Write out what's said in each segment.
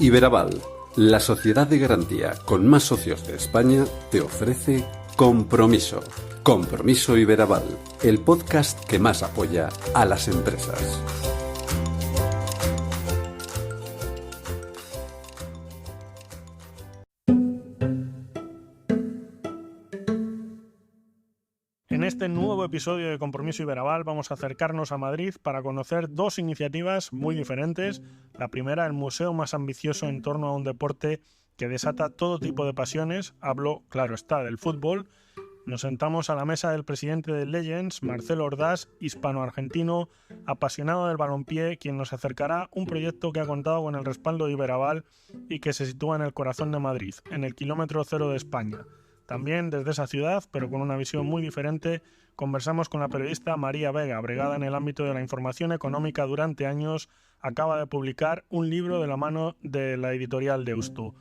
Iberaval, la sociedad de garantía con más socios de España, te ofrece Compromiso. Compromiso Iberaval, el podcast que más apoya a las empresas. En este nuevo episodio de Compromiso Iberaval vamos a acercarnos a Madrid para conocer dos iniciativas muy diferentes. La primera, el museo más ambicioso en torno a un deporte que desata todo tipo de pasiones. Hablo, claro está, del fútbol. Nos sentamos a la mesa del presidente de Legends, Marcelo Ordás, hispano-argentino, apasionado del balompié, quien nos acercará un proyecto que ha contado con el respaldo de Iberaval y que se sitúa en el corazón de Madrid, en el kilómetro cero de España. También desde esa ciudad, pero con una visión muy diferente, conversamos con la periodista María Vega, bregada en el ámbito de la información económica durante años. Acaba de publicar un libro de la mano de la editorial Deusto.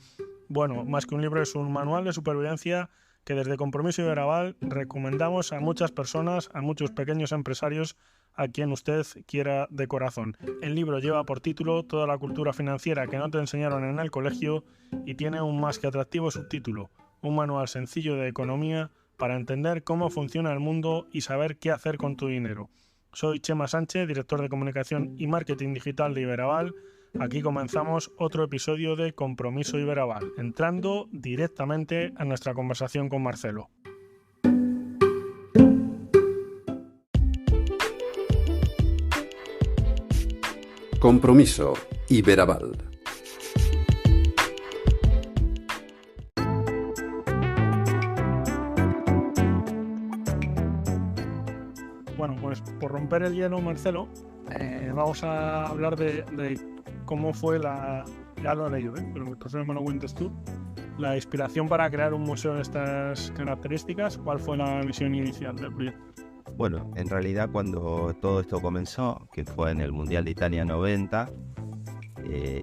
Bueno, más que un libro, es un manual de supervivencia que desde Compromiso Iberaval recomendamos a muchas personas, a muchos pequeños empresarios, a quien usted quiera de corazón. El libro lleva por título Toda la cultura financiera que no te enseñaron en el colegio y tiene un más que atractivo subtítulo: un manual sencillo de economía para entender cómo funciona el mundo y saber qué hacer con tu dinero. Soy Chema Sánchez, director de comunicación y marketing digital de Iberaval. Aquí comenzamos otro episodio de Compromiso Iberaval, entrando directamente a nuestra conversación con Marcelo. Compromiso Iberaval. Bueno, pues por romper el hielo, Marcelo, vamos a hablar de cómo fue ya lo he leído, pero entonces me lo cuentes tú, la inspiración para crear un museo de estas características. ¿Cuál fue la visión inicial del proyecto? Bueno, en realidad cuando todo esto comenzó, que fue en el Mundial de Italia 90,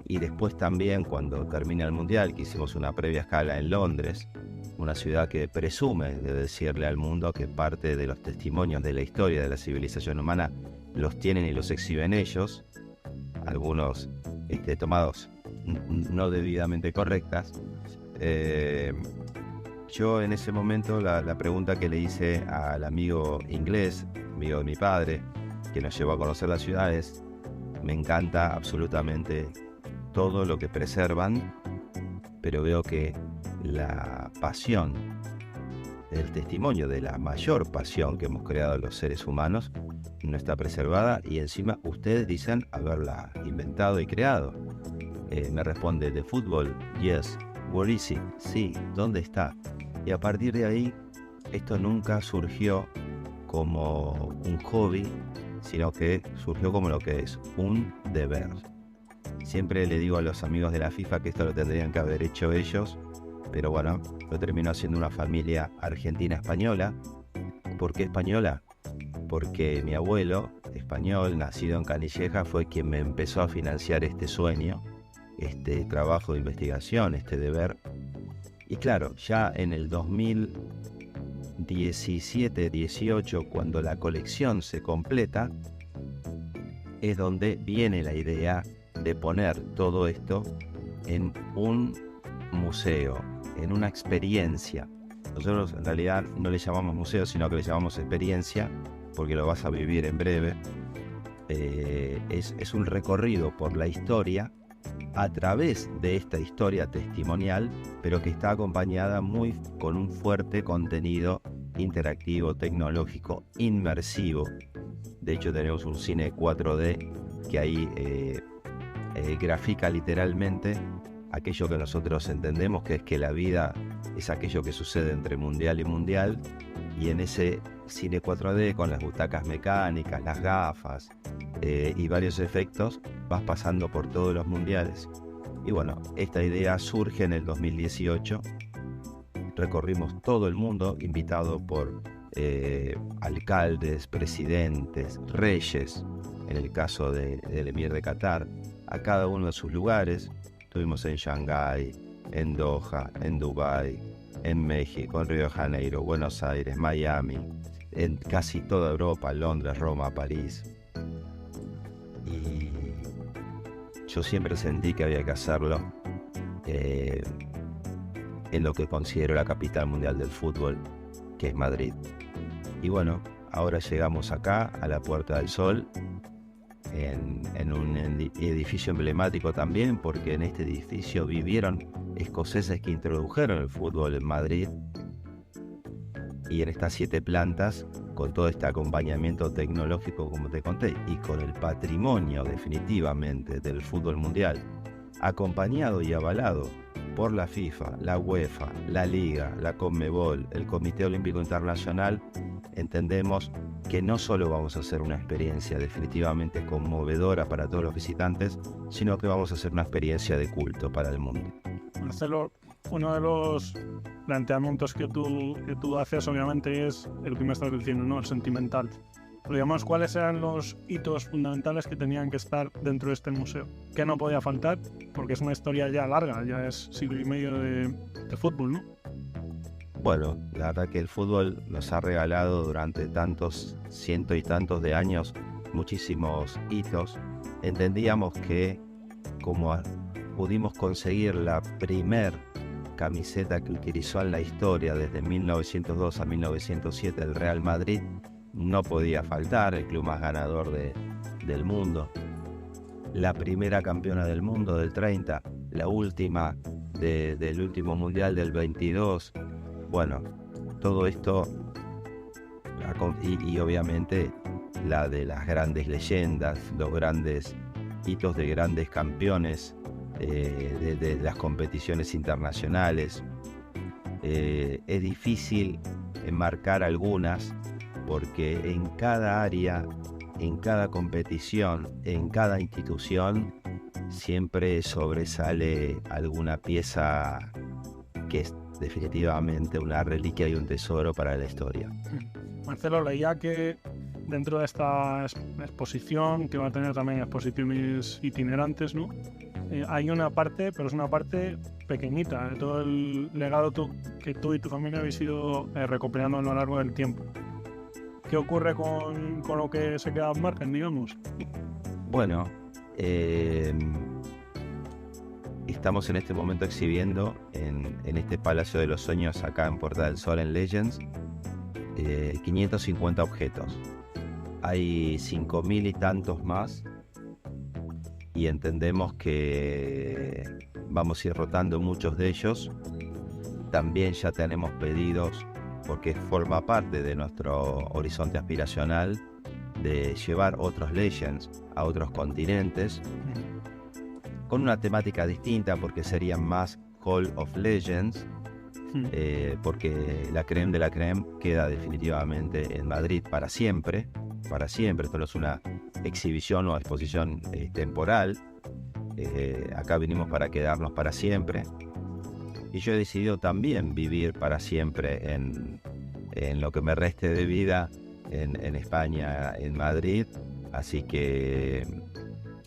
y después también cuando termina el Mundial, que hicimos una previa escala en Londres, una ciudad que presume de decirle al mundo que parte de los testimonios de la historia de la civilización humana los tienen y los exhiben ellos, algunos tomados no debidamente correctas. Yo en ese momento la pregunta que le hice al amigo inglés, amigo de mi padre, que nos llevó a conocer la ciudad, es: me encanta absolutamente todo lo que preservan, pero veo que la pasión, el testimonio de la mayor pasión que hemos creado los seres humanos no está preservada, y encima ustedes dicen haberla inventado y creado. Me responde: de fútbol, yes. Where is it? Sí, ¿dónde está? Y a partir de ahí, esto nunca surgió como un hobby, sino que surgió como lo que es un deber. Siempre le digo a los amigos de la FIFA que esto lo tendrían que haber hecho ellos, pero bueno, lo terminó haciendo una familia argentina-española. ¿Por qué española? Porque mi abuelo, español, nacido en Canillejas, fue quien me empezó a financiar este sueño, este trabajo de investigación, este deber. Y claro, ya en el 2017-18, cuando la colección se completa, es donde viene la idea de poner todo esto en un museo, en una experiencia. Nosotros en realidad no le llamamos museo, sino que le llamamos experiencia, porque lo vas a vivir en breve. Es un recorrido por la historia a través de esta historia testimonial, pero que está acompañada con un fuerte contenido interactivo, tecnológico, inmersivo. De hecho, tenemos un cine 4D que ahí grafica literalmente aquello que nosotros entendemos, que es que la vida es aquello que sucede entre mundial y mundial, y en ese cine 4D, con las butacas mecánicas, las gafas y varios efectos, vas pasando por todos los mundiales. Y bueno, esta idea surge en el 2018. Recorrimos todo el mundo, invitados por alcaldes, presidentes, reyes, en el caso del emir de Qatar, a cada uno de sus lugares. Estuvimos en Shanghái, en Doha, en Dubái, en México, en Río de Janeiro, Buenos Aires, Miami, en casi toda Europa, Londres, Roma, París. Y yo siempre sentí que había que hacerlo en lo que considero la capital mundial del fútbol, que es Madrid. Y bueno, ahora llegamos acá, a la Puerta del Sol, en un edificio emblemático también, porque en este edificio vivieron escoceses que introdujeron el fútbol en Madrid. Y en estas 7 plantas, con todo este acompañamiento tecnológico, como te conté, y con el patrimonio definitivamente del fútbol mundial, acompañado y avalado por la FIFA, la UEFA, la Liga, la Conmebol, el Comité Olímpico Internacional, entendemos que no solo vamos a hacer una experiencia definitivamente conmovedora para todos los visitantes, sino que vamos a hacer una experiencia de culto para el mundo. Marcelo, uno de los planteamientos que tú haces obviamente es el que me estás diciendo, ¿no? El sentimental. Pero digamos, ¿cuáles eran los hitos fundamentales que tenían que estar dentro de este museo? ¿Qué no podía faltar? Porque es una historia ya larga, ya es siglo y medio de fútbol, ¿no? Bueno, la verdad que el fútbol nos ha regalado durante tantos, cientos y tantos de años, muchísimos hitos. Entendíamos que como pudimos conseguir la primer camiseta que utilizó en la historia desde 1902 a 1907 el Real Madrid, no podía faltar, el club más ganador del mundo. La primera campeona del mundo del 30, la última del último mundial del 22. Bueno, todo esto y obviamente la de las grandes leyendas, los grandes hitos de grandes campeones de las competiciones internacionales. Es difícil enmarcar algunas porque en cada área, en cada competición, en cada institución siempre sobresale alguna pieza que es definitivamente una reliquia y un tesoro para la historia. Marcelo, leía que dentro de esta exposición, que va a tener también exposiciones itinerantes, ¿no? Hay una parte, pero es una parte pequeñita, de todo el legado que tú y tu familia habéis ido recopilando a lo largo del tiempo. ¿Qué ocurre con lo que se queda al margen, digamos? Bueno, estamos en este momento exhibiendo en este Palacio de los Sueños acá en Puerta del Sol, en Legends, 550 objetos. Hay 5.000 y tantos más y entendemos que vamos a ir rotando muchos de ellos. También ya tenemos pedidos, porque forma parte de nuestro horizonte aspiracional, de llevar otros Legends a otros continentes con una temática distinta, porque serían más Hall of Legends, porque la crème de la crème queda definitivamente en Madrid para siempre. Esto no es una exhibición o exposición temporal. Acá vinimos para quedarnos para siempre. Y yo he decidido también vivir para siempre en lo que me reste de vida en España, en Madrid. Así que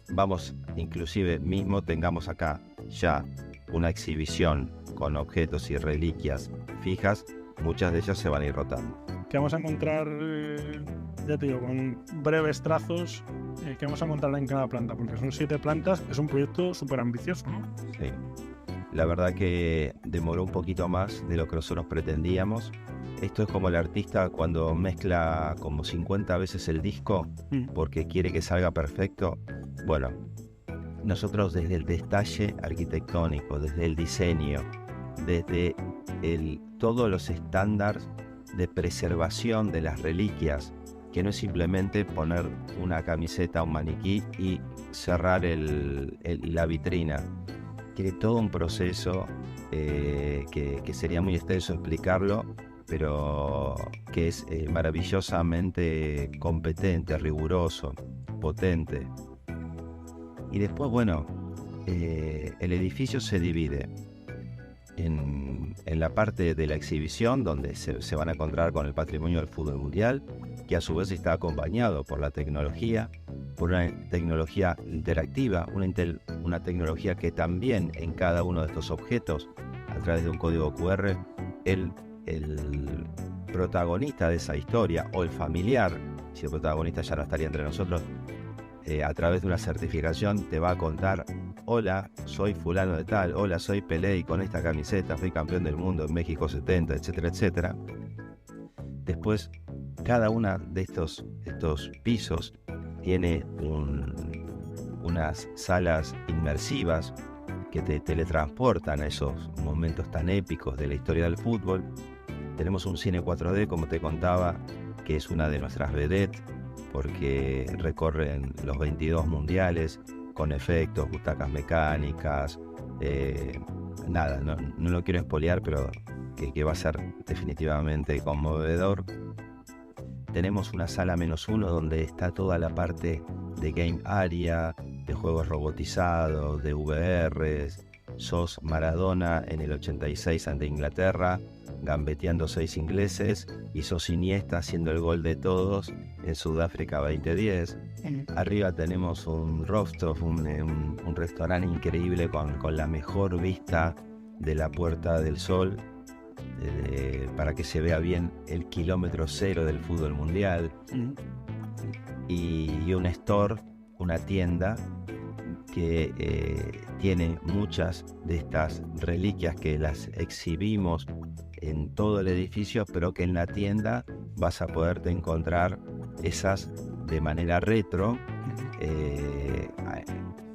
vamos, inclusive mismo tengamos acá ya una exhibición con objetos y reliquias fijas, muchas de ellas se van a ir rotando. Que vamos a encontrar, ya te digo, con breves trazos, que vamos a encontrar en cada planta, porque son 7 plantas, es un proyecto súper ambicioso, ¿no? Sí. La verdad que demoró un poquito más de lo que nosotros pretendíamos. Esto es como el artista cuando mezcla como 50 veces el disco porque quiere que salga perfecto. Bueno, nosotros desde el detalle arquitectónico, desde el diseño, desde todos los estándares de preservación de las reliquias, que no es simplemente poner una camiseta a un maniquí y cerrar la vitrina. Tiene todo un proceso que sería muy extenso explicarlo, pero que es maravillosamente competente, riguroso, potente. Y después, bueno, el edificio se divide en la parte de la exhibición, donde se van a encontrar con el patrimonio del fútbol mundial, que a su vez está acompañado por la tecnología, por una tecnología interactiva, una tecnología que también en cada uno de estos objetos, a través de un código QR, el protagonista de esa historia, o el familiar, si el protagonista ya no estaría entre nosotros, a través de una certificación te va a contar hola, soy fulano de tal, hola, soy Pelé y con esta camiseta fui campeón del mundo en México 70, etcétera, etcétera. Después, cada una de estos pisos tiene unas salas inmersivas que te teletransportan a esos momentos tan épicos de la historia del fútbol. Tenemos un cine 4D, como te contaba, que es una de nuestras vedettes, porque recorren los 22 mundiales con efectos, butacas mecánicas, nada, no lo quiero espolear, pero que va a ser definitivamente conmovedor. Tenemos una sala -1 donde está toda la parte de game area, de juegos robotizados, de VRs. Sos Maradona en el 86 ante Inglaterra, gambeteando 6 ingleses, y sos Iniesta haciendo el gol de todos en Sudáfrica 2010. Arriba tenemos un rooftop, un restaurante increíble con la mejor vista de la Puerta del Sol, para que se vea bien el kilómetro cero del fútbol mundial. Y un store, una tienda que tiene muchas de estas reliquias que las exhibimos en todo el edificio, pero que en la tienda vas a poderte encontrar esas de manera retro,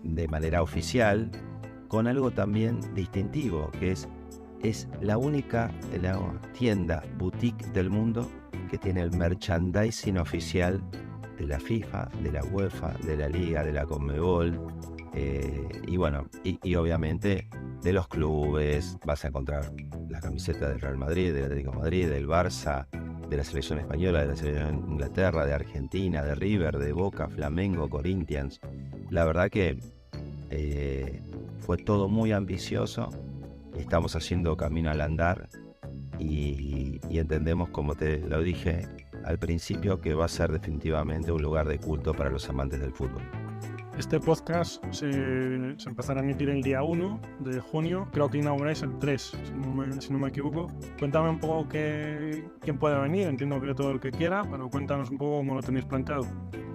de manera oficial, con algo también distintivo, que es la única tienda boutique del mundo que tiene el merchandising oficial de la FIFA, de la UEFA, de la Liga, de la Conmebol, y bueno, y obviamente de los clubes. Vas a encontrar la camiseta del Real Madrid, del Atlético de Madrid, del Barça, de la selección española, de la selección de Inglaterra, de Argentina, de River, de Boca, Flamengo, Corinthians. La verdad que fue todo muy ambicioso. Estamos haciendo camino al andar y entendemos, como te lo dije al principio, que va a ser definitivamente un lugar de culto para los amantes del fútbol. Este podcast se empezará a emitir el día 1 de junio, creo que inauguráis el 3, si no me equivoco. Cuéntame un poco quién puede venir, entiendo que todo el que quiera, pero cuéntanos un poco cómo lo tenéis planteado.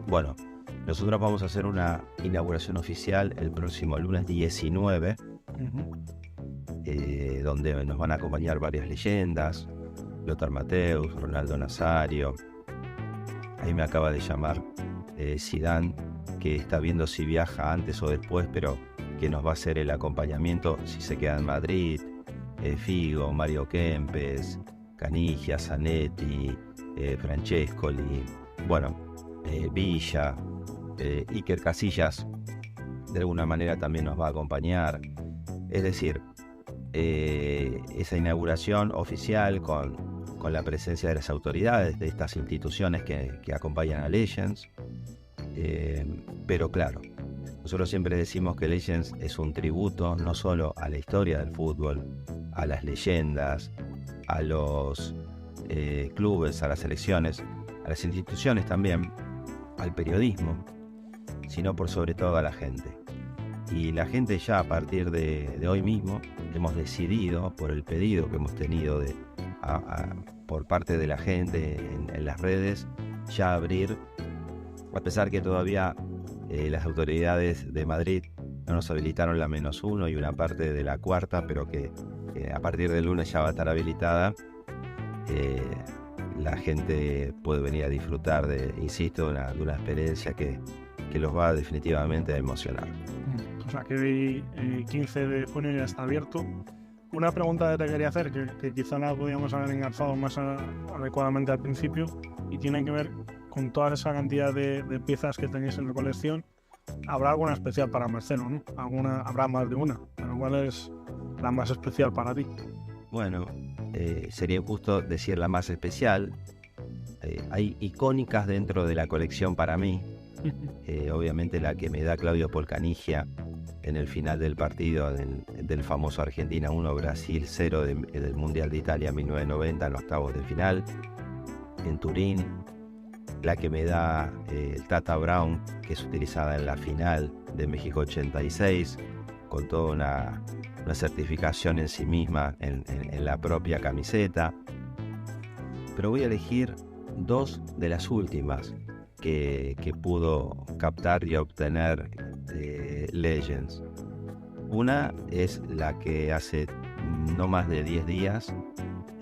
Bueno, nosotros vamos a hacer una inauguración oficial el próximo lunes 19, donde nos van a acompañar varias leyendas, Lothar Matthäus, Ronaldo Nazario. Ahí me acaba de llamar Zidane, que está viendo si viaja antes o después, pero que nos va a hacer el acompañamiento si se queda en Madrid. Figo, Mario Kempes, Canigia, Zanetti, Francescoli, bueno, Villa, Iker Casillas de alguna manera también nos va a acompañar. Es decir, esa inauguración oficial con la presencia de las autoridades de estas instituciones que acompañan a Legends. Pero claro, nosotros siempre decimos que Legends es un tributo no solo a la historia del fútbol, a las leyendas, a los clubes, a las selecciones, a las instituciones también, al periodismo, sino por sobre todo a la gente. Y la gente ya a partir de hoy mismo hemos decidido, por el pedido que hemos tenido por parte de la gente en las redes, ya abrir, a pesar que todavía las autoridades de Madrid no nos habilitaron la -1 y una parte de la cuarta, pero que a partir del lunes ya va a estar habilitada. La gente puede venir a disfrutar de una experiencia que los va definitivamente a emocionar. O sea que el 15 de junio ya está abierto. Una pregunta que te quería hacer, que quizá la podíamos haber engarzado más adecuadamente al principio, y tiene que ver con toda esa cantidad de piezas que tenéis en la colección. Habrá alguna especial para Marcelo, ¿no? Habrá más de una, pero ¿cuál es la más especial para ti? Bueno, sería injusto decir la más especial. Hay icónicas dentro de la colección para mí. Obviamente la que me da Claudio Polcanigia en el final del partido del famoso Argentina 1, Brasil 0 del Mundial de Italia 1990 en los octavos de final en Turín. La que me da el Tata Brown, que es utilizada en la final de México 86, con toda una certificación en sí misma en la propia camiseta. Pero voy a elegir dos de las últimas que pudo captar y obtener Legends. Una es la que hace no más de 10 días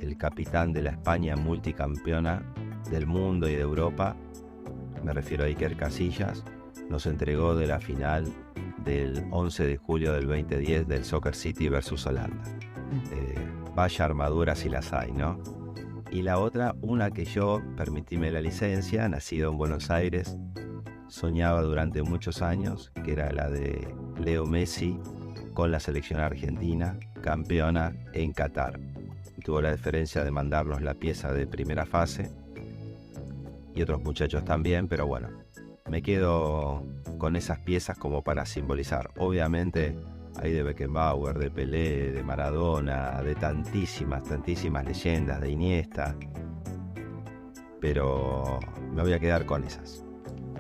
el capitán de la España multicampeona del mundo y de Europa, me refiero a Iker Casillas, nos entregó de la final del 11 de julio del 2010 del Soccer City versus Holanda. Vaya armaduras si las hay, ¿no? Y la otra, una que yo, permitíme la licencia, nacido en Buenos Aires, soñaba durante muchos años, que era la de Leo Messi con la selección argentina, campeona en Qatar. Tuvo la deferencia de mandarnos la pieza de primera fase, y otros muchachos también, pero bueno, me quedo con esas piezas como para simbolizar. Obviamente hay de Beckenbauer, de Pelé, de Maradona, de tantísimas leyendas, de Iniesta, pero me voy a quedar con esas.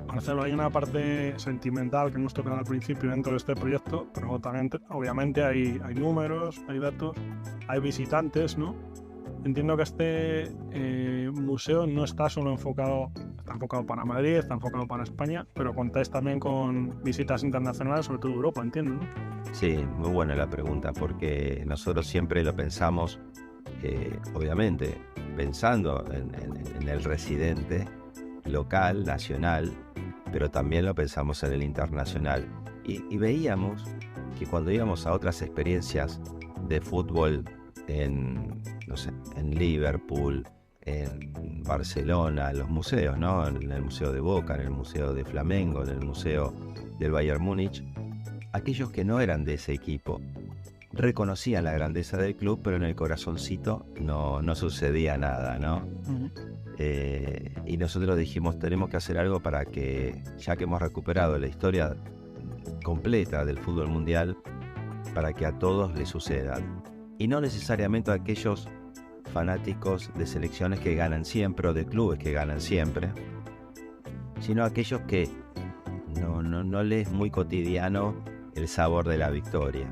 Marcelo, hay una parte sentimental que hemos tocado al principio dentro de este proyecto, pero también, obviamente, hay números, hay datos, hay visitantes, ¿no? Entiendo que este museo no está solo enfocado para Madrid, está enfocado para España, pero contáis también con visitas internacionales, sobre todo Europa, entiendo, ¿no? Sí, muy buena la pregunta, porque nosotros siempre lo pensamos, obviamente, pensando en el residente local, nacional, pero también lo pensamos en el internacional. Y veíamos que cuando íbamos a otras experiencias de fútbol en Liverpool, en Barcelona, en los museos, ¿no? En el Museo de Boca, en el Museo de Flamengo, en el Museo del Bayern Múnich, aquellos que no eran de ese equipo reconocían la grandeza del club, pero en el corazoncito no sucedía nada, ¿no? Uh-huh. Y nosotros dijimos, tenemos que hacer algo para que, ya que hemos recuperado la historia completa del fútbol mundial, para que a todos les sucedan. Y no necesariamente a aquellos fanáticos de selecciones que ganan siempre o de clubes que ganan siempre, sino a aquellos que no les es muy cotidiano el sabor de la victoria.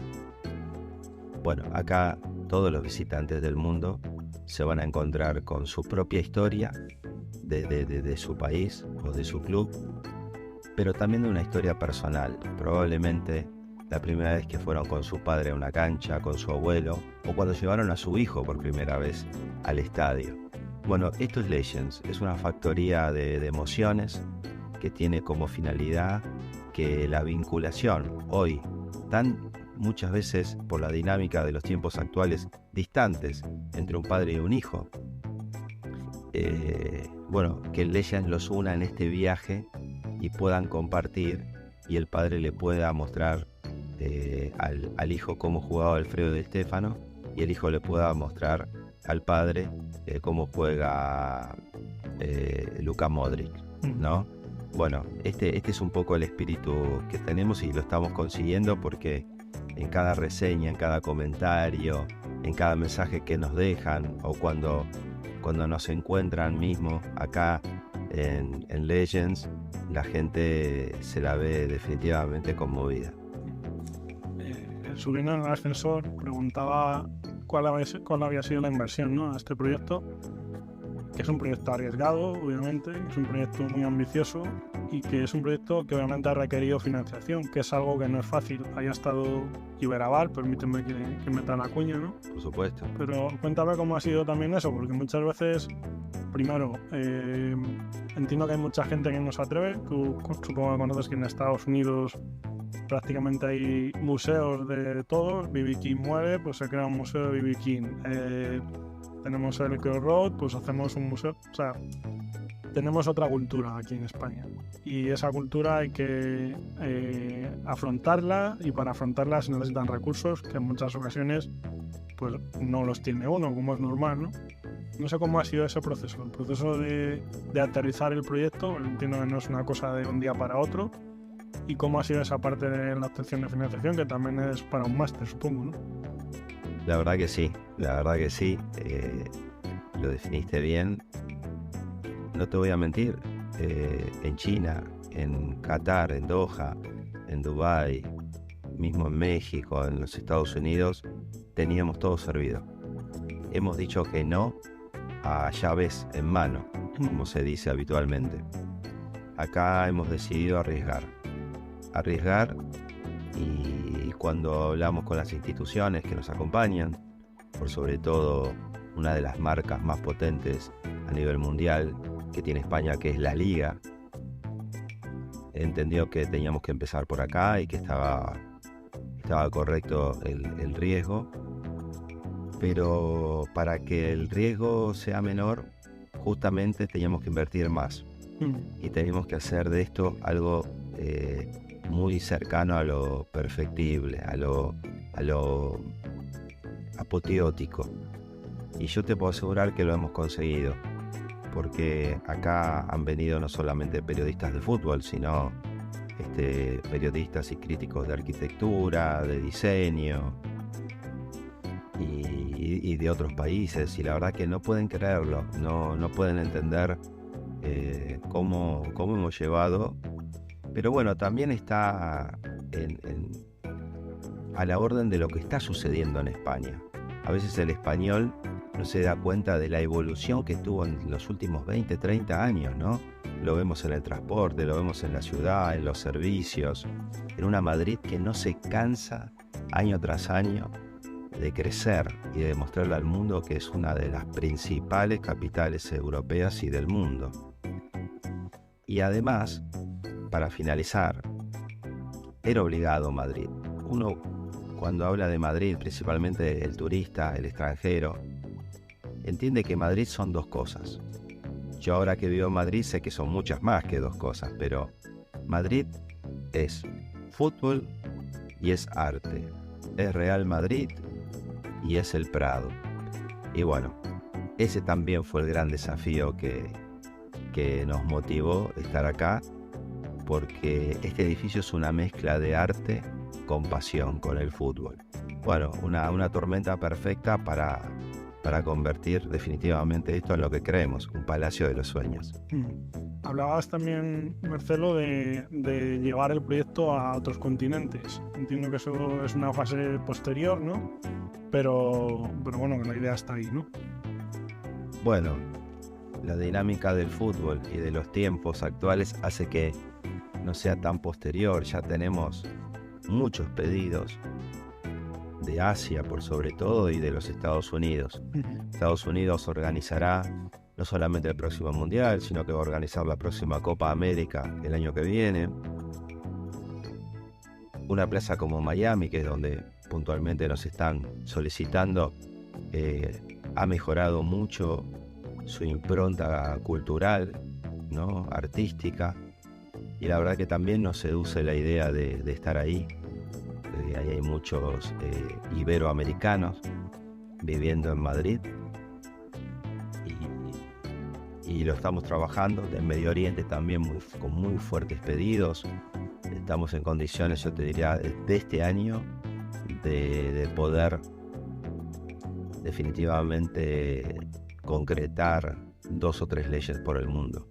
Bueno, acá todos los visitantes del mundo se van a encontrar con su propia historia de su país o de su club, pero también de una historia personal. Probablemente la primera vez que fueron con su padre a una cancha, con su abuelo, o cuando llevaron a su hijo por primera vez al estadio. Bueno, esto es Legends, es una factoría de emociones que tiene como finalidad que la vinculación hoy, tan muchas veces por la dinámica de los tiempos actuales, distantes entre un padre y un hijo, que Legends los una en este viaje y puedan compartir, y el padre le pueda mostrar al hijo cómo jugaba Alfredo Di Stéfano, y el hijo le pueda mostrar al padre cómo juega Luka Modric, ¿no? Bueno, este es un poco el espíritu que tenemos y lo estamos consiguiendo, porque en cada reseña, en cada comentario, en cada mensaje que nos dejan, o cuando nos encuentran mismo acá en Legends, la gente se la ve definitivamente conmovida. Subiendo en el ascensor, preguntaba cuál había sido la inversión, ¿no?, a este proyecto, que es un proyecto arriesgado, obviamente, es un proyecto muy ambicioso y que es un proyecto que obviamente ha requerido financiación, que es algo que no es fácil. Ahí ha estado Iberaval, permíteme que meta la cuña, ¿no? Por supuesto. Pero cuéntame cómo ha sido también eso, porque muchas veces, primero, entiendo que hay mucha gente que no se atreve. Tú supongo que conoces que en Estados Unidos prácticamente hay museos de todos. B.B. King muere, pues se crea un museo de B.B. King. Tenemos el Cross Road, pues hacemos un museo. O sea, tenemos otra cultura aquí en España, y esa cultura hay que afrontarla, y para afrontarla se necesitan recursos que en muchas ocasiones pues no los tiene uno, como es normal, ¿no? No sé cómo ha sido ese proceso, el proceso de aterrizar el proyecto. Entiendo que no es una cosa de un día para otro, y cómo ha sido esa parte de la obtención de financiación, que también es para un máster, supongo, ¿no? La verdad que sí, lo definiste bien. No te voy a mentir, en China, en Qatar, en Doha, en Dubái, mismo en México, en los Estados Unidos, teníamos todo servido. Hemos dicho que no a llaves en mano, como se dice habitualmente. Acá hemos decidido arriesgar. Y cuando hablamos con las instituciones que nos acompañan, por sobre todo una de las marcas más potentes a nivel mundial que tiene España, que es la Liga, entendió que teníamos que empezar por acá y que estaba correcto el riesgo, pero para que el riesgo sea menor, justamente teníamos que invertir más y teníamos que hacer de esto algo muy cercano a lo perfectible, a lo apoteótico. Y yo te puedo asegurar que lo hemos conseguido, porque acá han venido no solamente periodistas de fútbol, sino periodistas y críticos de arquitectura, de diseño y de otros países, y la verdad que no pueden creerlo, no pueden entender cómo hemos llevado. Pero bueno, también está a la orden de lo que está sucediendo en España. A veces el español no se da cuenta de la evolución que tuvo en los últimos 20, 30 años, ¿no? Lo vemos en el transporte, lo vemos en la ciudad, en los servicios, en una Madrid que no se cansa año tras año de crecer y de demostrarle al mundo que es una de las principales capitales europeas y del mundo. Y además, para finalizar, era obligado Madrid. Uno, cuando habla de Madrid, principalmente el turista, el extranjero, entiende que Madrid son dos cosas. Yo ahora que vivo en Madrid sé que son muchas más que dos cosas, pero Madrid es fútbol y es arte. Es Real Madrid y es el Prado. Y bueno, ese también fue el gran desafío que nos motivó estar acá, porque este edificio es una mezcla de arte con pasión, con el fútbol. Bueno, una tormenta perfecta para convertir definitivamente esto en lo que creemos, un palacio de los sueños. Hablabas también, Marcelo, de llevar el proyecto a otros continentes. Entiendo que eso es una fase posterior, ¿no? Pero bueno, la idea está ahí, ¿no? Bueno, la dinámica del fútbol y de los tiempos actuales hace que no sea tan posterior. Ya tenemos muchos pedidos de Asia por sobre todo y de los Estados Unidos. Estados Unidos organizará no solamente el próximo Mundial, sino que va a organizar la próxima Copa América el año que viene. Una plaza como Miami, que es donde puntualmente nos están solicitando, ha mejorado mucho su impronta cultural, ¿no? Artística, y la verdad que también nos seduce la idea de estar ahí. Ahí hay muchos iberoamericanos viviendo en Madrid y lo estamos trabajando. Del Medio Oriente también con muy fuertes pedidos. Estamos en condiciones, yo te diría, de este año de poder definitivamente concretar 2 o 3 leyes por el mundo.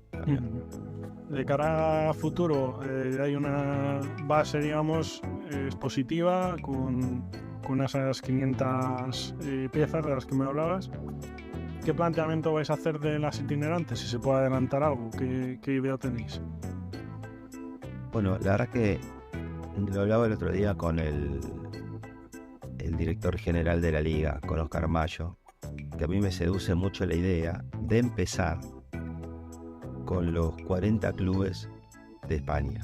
De cara a futuro, hay una base, digamos, expositiva con esas 500 piezas de las que me hablabas. ¿Qué planteamiento vais a hacer de las itinerantes? Si se puede adelantar algo, ¿qué idea tenéis? Bueno, la verdad que lo hablaba el otro día con el director general de la Liga, con Oscar Mayo, que a mí me seduce mucho la idea de empezar con los 40 clubes de España,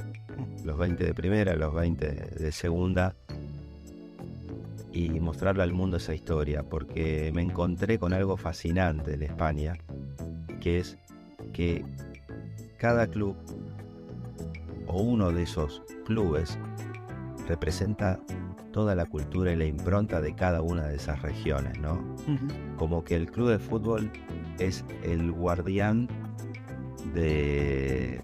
los 20 de primera, los 20 de segunda, y mostrarle al mundo esa historia, porque me encontré con algo fascinante en España, que es que cada club o uno de esos clubes representa toda la cultura y la impronta de cada una de esas regiones, ¿no? Como que el club de fútbol es el guardián de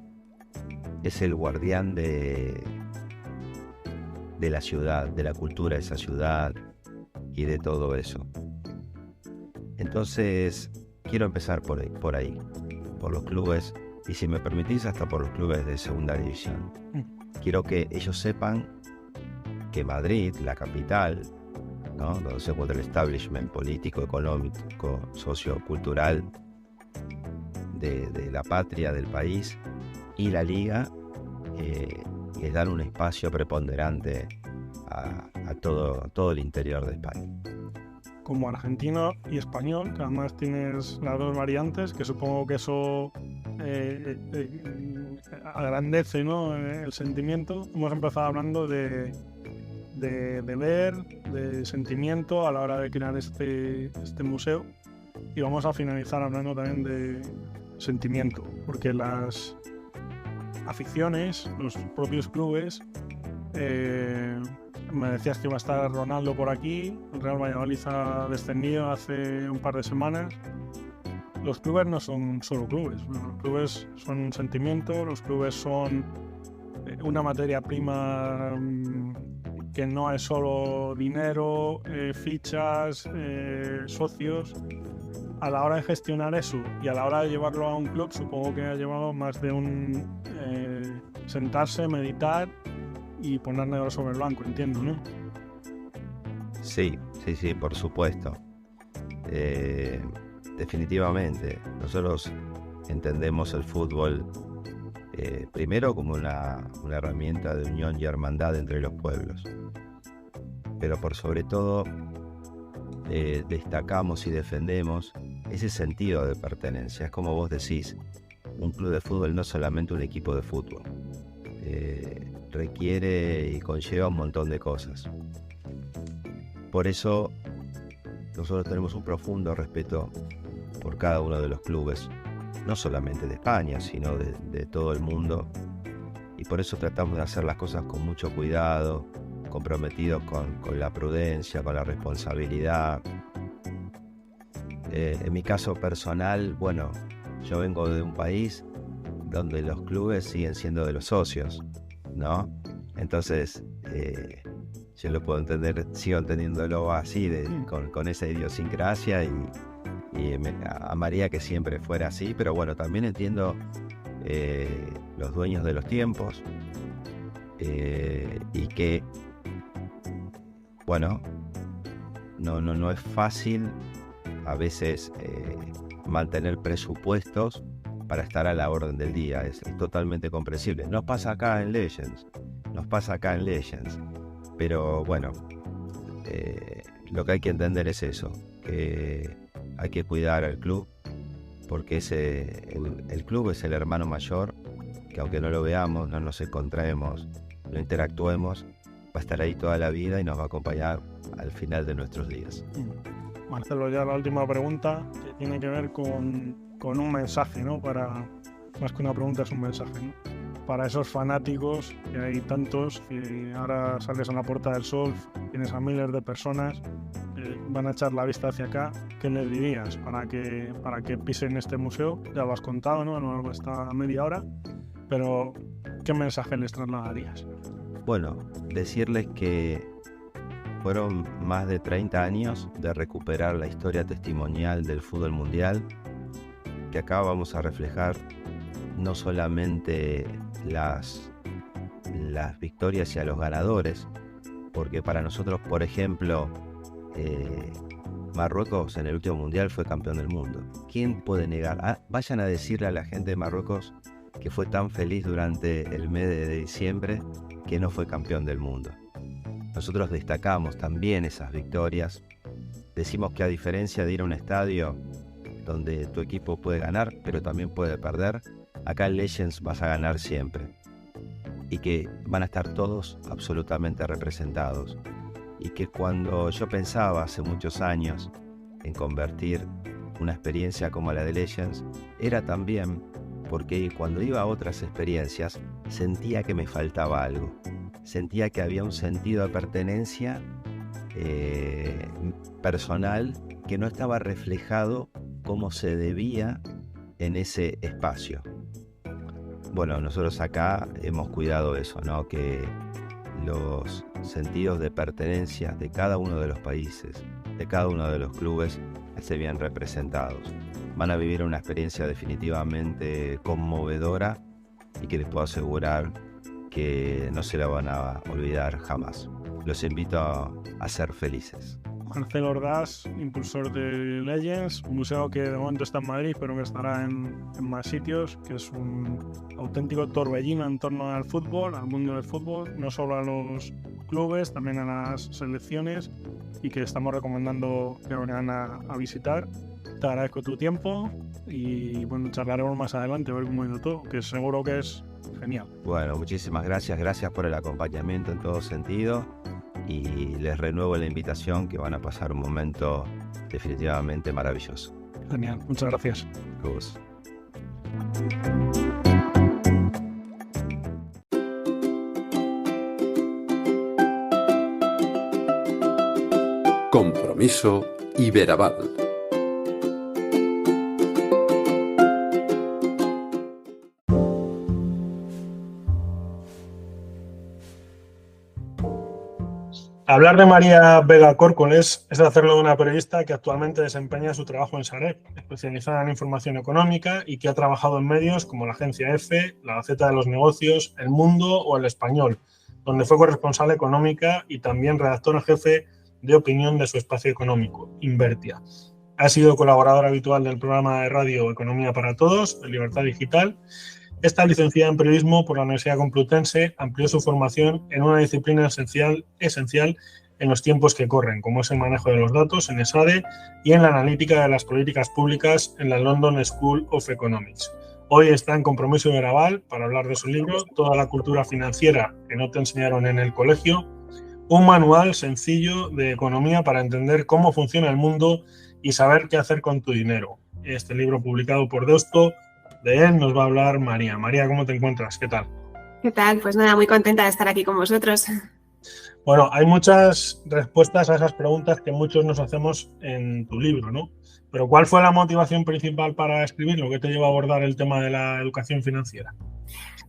la ciudad, de la cultura de esa ciudad y de todo eso. Entonces quiero empezar por ahí, por los clubes, y si me permitís hasta por los clubes de segunda división. Quiero que ellos sepan que Madrid, la capital, ¿no?, donde se encuentra el establishment político, económico, sociocultural de la patria, del país, y la Liga, les dan un espacio preponderante a todo el interior de España. Como argentino y español, que además tienes las dos variantes, que supongo que eso agrandece, ¿no?, el sentimiento. Hemos empezado hablando de ver, de sentimiento a la hora de crear este museo, y vamos a finalizar hablando también de sentimiento, porque las aficiones, los propios clubes, me decías que iba a estar Ronaldo por aquí, el Real Valladolid ha descendido hace un par de semanas. Los clubes no son solo clubes, los clubes son un sentimiento, los clubes son una materia prima que no es solo dinero, fichas, socios. A la hora de gestionar eso y a la hora de llevarlo a un club, supongo que ha llevado más de un sentarse, meditar y poner negro sobre blanco, entiendo, ¿no? Sí, por supuesto. Definitivamente. Nosotros entendemos el fútbol primero como una herramienta de unión y hermandad entre los pueblos. Pero por sobre todo destacamos y defendemos ese sentido de pertenencia. Es como vos decís, un club de fútbol no es solamente un equipo de fútbol. Requiere y conlleva un montón de cosas. Por eso nosotros tenemos un profundo respeto por cada uno de los clubes, no solamente de España, sino de todo el mundo, y por eso tratamos de hacer las cosas con mucho cuidado, comprometidos con la prudencia, con la responsabilidad. En mi caso personal, bueno, yo vengo de un país donde los clubes siguen siendo de los socios, ¿no? Entonces, yo lo puedo entender, sigo entendiéndolo así, con esa idiosincrasia, y amaría que siempre fuera así, pero bueno, también entiendo los dueños de los tiempos, y que, bueno, no es fácil a veces mantener presupuestos para estar a la orden del día. Es totalmente comprensible. Nos pasa acá en Legends, pero bueno, lo que hay que entender es eso, que hay que cuidar al club, porque el club es el hermano mayor, que aunque no lo veamos, no nos encontremos, no interactuemos, va a estar ahí toda la vida y nos va a acompañar al final de nuestros días. Marcelo, ya la última pregunta, que tiene que ver con un mensaje, ¿no? Más que una pregunta, es un mensaje, ¿no? Para esos fanáticos, que hay tantos, que ahora sales a la Puerta del Sol, tienes a miles de personas, van a echar la vista hacia acá. ¿Qué les dirías para que pisen este museo? Ya lo has contado, ¿no? A lo largo de esta media hora, pero ¿qué mensaje les trasladarías? Bueno, decirles que fueron más de 30 años de recuperar la historia testimonial del fútbol mundial, que acá vamos a reflejar no solamente las victorias y a los ganadores, porque para nosotros, por ejemplo, Marruecos en el último mundial fue campeón del mundo. ¿Quién puede negar? Vayan a decirle a la gente de Marruecos, que fue tan feliz durante el mes de diciembre, que no fue campeón del mundo. Nosotros destacamos también esas victorias. Decimos que, a diferencia de ir a un estadio donde tu equipo puede ganar, pero también puede perder, acá en Legends vas a ganar siempre. Y que van a estar todos absolutamente representados. Y que cuando yo pensaba hace muchos años en convertir una experiencia como la de Legends, era también porque cuando iba a otras experiencias sentía que me faltaba algo. Sentía que había un sentido de pertenencia personal que no estaba reflejado como se debía en ese espacio. Bueno, nosotros acá hemos cuidado eso, ¿no? Que los sentidos de pertenencia de cada uno de los países, de cada uno de los clubes, se vean representados. Van a vivir una experiencia definitivamente conmovedora y que les puedo asegurar que no se la van a olvidar jamás. Los invito a ser felices. Marcel Ordaz, impulsor de Legends, un museo que de momento está en Madrid, pero que estará en más sitios, que es un auténtico torbellino en torno al fútbol, al mundo del fútbol, no solo a los clubes, también a las selecciones, y que estamos recomendando que vayan a visitar. Te agradezco tu tiempo y bueno, charlaremos más adelante a ver cómo ha ido todo, que seguro que es genial. Bueno, muchísimas gracias por el acompañamiento en todo sentido y les renuevo la invitación, que van a pasar un momento definitivamente maravilloso. Genial, muchas gracias. Gus. Compromiso Iberaval. Hablar de María Vega Córcoles es hacerlo de una periodista que actualmente desempeña su trabajo en Sareb, especializada en información económica y que ha trabajado en medios como la Agencia EFE, la Gaceta de los Negocios, El Mundo o El Español, donde fue corresponsal económica y también redactora jefe de opinión de su espacio económico, Invertia. Ha sido colaboradora habitual del programa de radio Economía para Todos, de Libertad Digital. Esta licenciada en periodismo por la Universidad Complutense amplió su formación en una disciplina esencial en los tiempos que corren, como es el manejo de los datos en ESADE y en la analítica de las políticas públicas en la London School of Economics. Hoy está en Compromiso Iberaval para hablar de su libro Toda la cultura financiera que no te enseñaron en el colegio, un manual sencillo de economía para entender cómo funciona el mundo y saber qué hacer con tu dinero. Este libro publicado por Deusto. De él nos va a hablar María. María, ¿cómo te encuentras? ¿Qué tal? ¿Qué tal? Pues nada, muy contenta de estar aquí con vosotros. Bueno, hay muchas respuestas a esas preguntas que muchos nos hacemos en tu libro, ¿no? Pero ¿cuál fue la motivación principal para escribirlo? ¿Qué te llevó a abordar el tema de la educación financiera?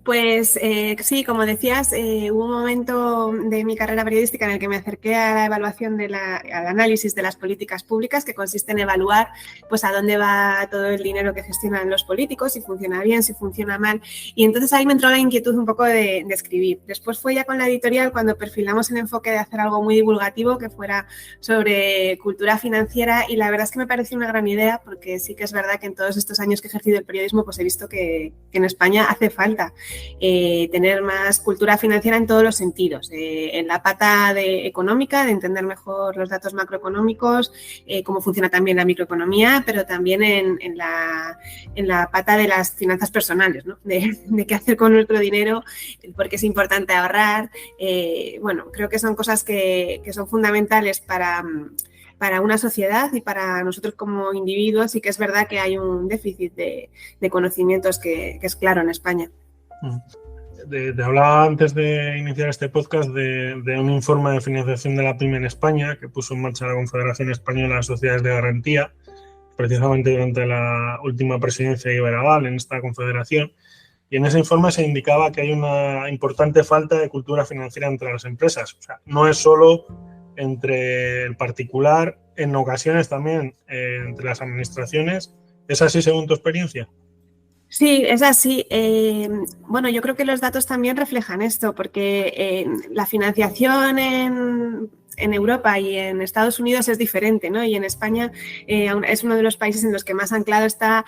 Pues sí, como decías, hubo un momento de mi carrera periodística en el que me acerqué a la evaluación al análisis de las políticas públicas, que consiste en evaluar pues a dónde va todo el dinero que gestionan los políticos, si funciona bien, si funciona mal. Y entonces ahí me entró la inquietud un poco de escribir. Después fue ya con la editorial cuando perfilamos el enfoque de hacer algo muy divulgativo que fuera sobre cultura financiera, y la verdad es que me pareció una gran idea, porque sí que es verdad que en todos estos años que he ejercido el periodismo pues he visto que en España hace falta tener más cultura financiera en todos los sentidos, en la pata económica, de entender mejor los datos macroeconómicos, cómo funciona también la microeconomía, pero también en la pata de las finanzas personales, ¿no? De qué hacer con nuestro dinero, por qué es importante ahorrar. Bueno, creo que son cosas que son fundamentales para una sociedad y para nosotros como individuos, y que es verdad que hay un déficit de conocimientos que es claro en España. Te hablaba antes de iniciar este podcast de un informe de financiación de la PYME en España que puso en marcha la Confederación Española de Sociedades de Garantía, precisamente durante la última presidencia de Iberaval en esta confederación. Y en ese informe se indicaba que hay una importante falta de cultura financiera entre las empresas. O sea, no es solo entre el particular, en ocasiones también entre las administraciones. ¿Es así según tu experiencia? Sí, es así. Bueno, yo creo que los datos también reflejan esto, porque la financiación en Europa y en Estados Unidos es diferente, ¿no? Y en España es uno de los países en los que más anclado está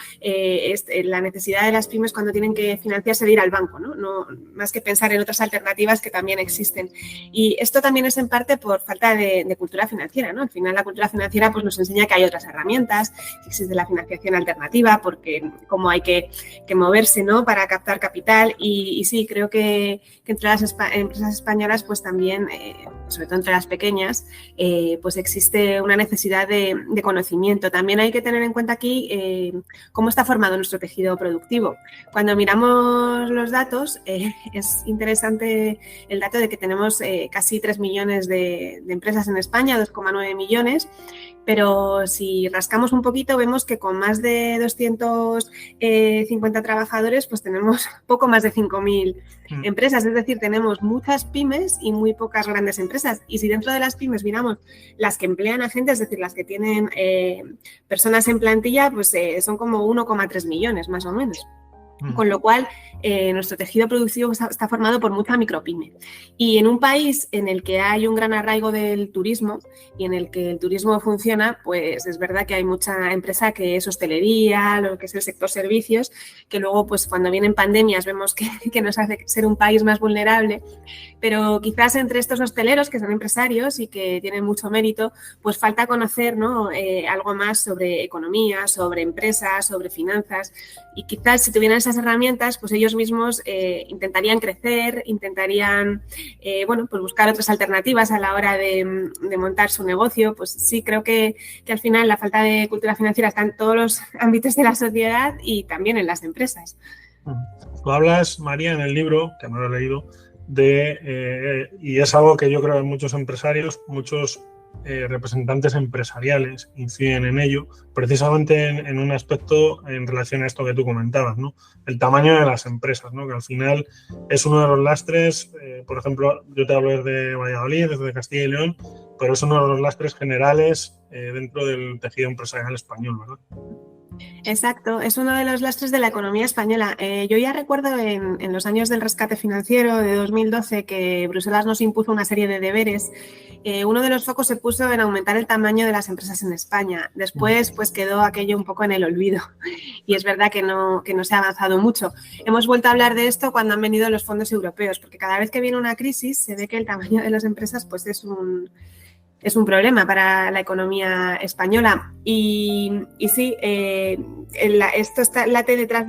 la necesidad de las pymes cuando tienen que financiarse de ir al banco, ¿no? No, más que pensar en otras alternativas que también existen. Y esto también es en parte por falta de cultura financiera, ¿no? Al final la cultura financiera pues nos enseña que hay otras herramientas, que existe la financiación alternativa, porque cómo hay que moverse, ¿no? Para captar capital. Y sí, creo que entre las empresas españolas pues también, sobre todo entre las pequeñas, pues existe una necesidad de conocimiento. También hay que tener en cuenta aquí cómo está formado nuestro tejido productivo. Cuando miramos los datos, es interesante el dato de que tenemos casi 3 millones de empresas en España, 2,9 millones, pero si rascamos un poquito vemos que con más de 250 trabajadores pues tenemos poco más de 5.000 empresas, es decir, tenemos muchas pymes y muy pocas grandes empresas. Y si dentro de las pymes miramos las que emplean a gente, es decir, las que tienen personas en plantilla, pues son como 1,3 millones más o menos. Con lo cual, nuestro tejido productivo está formado por mucha micropyme. Y en un país en el que hay un gran arraigo del turismo y en el que el turismo funciona, pues es verdad que hay mucha empresa que es hostelería, lo que es el sector servicios, que luego, pues cuando vienen pandemias, vemos que nos hace ser un país más vulnerable. Pero quizás entre estos hosteleros, que son empresarios y que tienen mucho mérito, pues falta conocer, ¿no? Algo más sobre economía, sobre empresas, sobre finanzas. Y quizás si tuvieran esas herramientas, pues ellos mismos intentarían crecer, intentarían pues buscar otras alternativas a la hora de montar su negocio. Pues sí, creo que al final la falta de cultura financiera está en todos los ámbitos de la sociedad y también en las empresas. Tú hablas, María, en el libro, que no lo he leído, y es algo que yo creo que muchos empresarios, muchos representantes empresariales inciden en ello, precisamente en un aspecto en relación a esto que tú comentabas, ¿no? El tamaño de las empresas, ¿no? Que al final es uno de los lastres, por ejemplo, yo te hablo desde Valladolid, desde Castilla y León, pero es uno de los lastres generales dentro del tejido empresarial español, ¿verdad? Exacto, es uno de los lastres de la economía española. Yo ya recuerdo en los años del rescate financiero de 2012 que Bruselas nos impuso una serie de deberes. Uno de los focos se puso en aumentar el tamaño de las empresas en España. Después, pues quedó aquello un poco en el olvido y es verdad que no se ha avanzado mucho. Hemos vuelto a hablar de esto cuando han venido los fondos europeos, porque cada vez que viene una crisis se ve que el tamaño de las empresas pues es un problema para la economía española. Y sí, esto late detrás